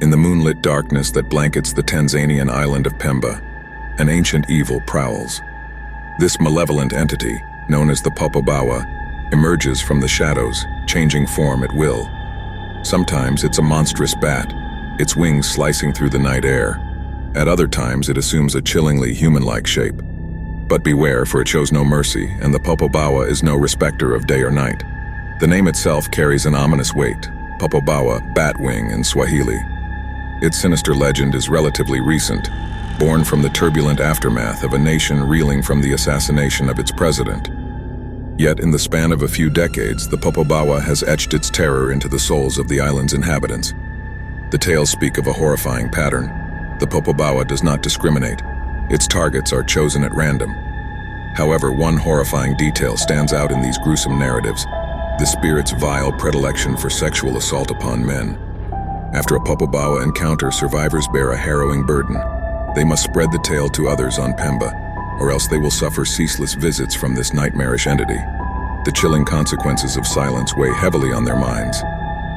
In the moonlit darkness that blankets the Tanzanian island of Pemba, an ancient evil prowls. This malevolent entity, known as the Popobawa, emerges from the shadows, changing form at will. Sometimes it's a monstrous bat, its wings slicing through the night air. At other times it assumes a chillingly human-like shape. But beware, for it shows no mercy, and the Popobawa is no respecter of day or night. The name itself carries an ominous weight, Popobawa, batwing in Swahili. Its sinister legend is relatively recent, born from the turbulent aftermath of a nation reeling from the assassination of its president. Yet in the span of a few decades, the Popobawa has etched its terror into the souls of the island's inhabitants. The tales speak of a horrifying pattern. The Popobawa does not discriminate. Its targets are chosen at random. However, one horrifying detail stands out in these gruesome narratives: the spirit's vile predilection for sexual assault upon men. After a Popobawa encounter, survivors bear a harrowing burden. They must spread the tale to others on Pemba, or else they will suffer ceaseless visits from this nightmarish entity. The chilling consequences of silence weigh heavily on their minds.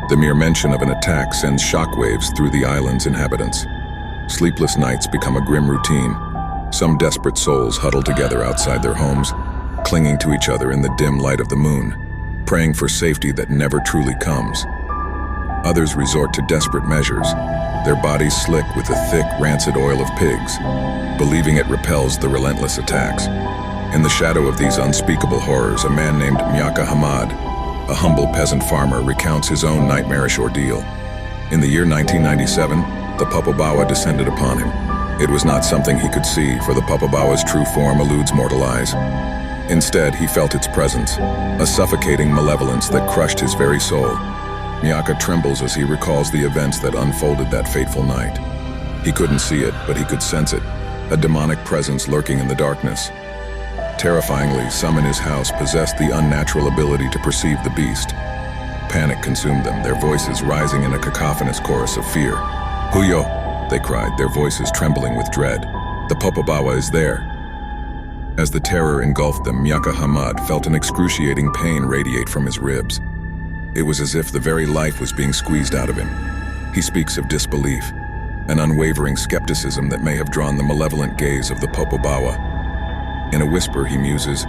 The mere mention of an attack sends shockwaves through the island's inhabitants. Sleepless nights become a grim routine. Some desperate souls huddle together outside their homes, clinging to each other in the dim light of the moon, praying for safety that never truly comes. Others resort to desperate measures, their bodies slick with the thick, rancid oil of pigs, believing it repels the relentless attacks. In the shadow of these unspeakable horrors, a man named Myaka Hamad, a humble peasant farmer, recounts his own nightmarish ordeal. In the year 1997, the Popobawa descended upon him. It was not something he could see, for the Popobawa's true form eludes mortal eyes. Instead, he felt its presence, a suffocating malevolence that crushed his very soul. Myaka trembles as he recalls the events that unfolded that fateful night. He couldn't see it, but he could sense it, a demonic presence lurking in the darkness. Terrifyingly, some in his house possessed the unnatural ability to perceive the beast. Panic consumed them, their voices rising in a cacophonous chorus of fear. "Huyo!" they cried, their voices trembling with dread. "The Popobawa is there!" As the terror engulfed them, Myaka Hamad felt an excruciating pain radiate from his ribs. It was as if the very life was being squeezed out of him. He speaks of disbelief, an unwavering skepticism that may have drawn the malevolent gaze of the Popobawa. In a whisper, he muses,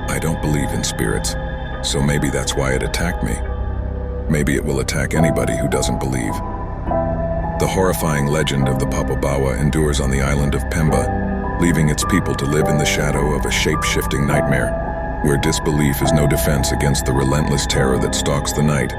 "I don't believe in spirits, so maybe that's why it attacked me. Maybe it will attack anybody who doesn't believe." The horrifying legend of the Popobawa endures on the island of Pemba, leaving its people to live in the shadow of a shape-shifting nightmare, where disbelief is no defense against the relentless terror that stalks the night.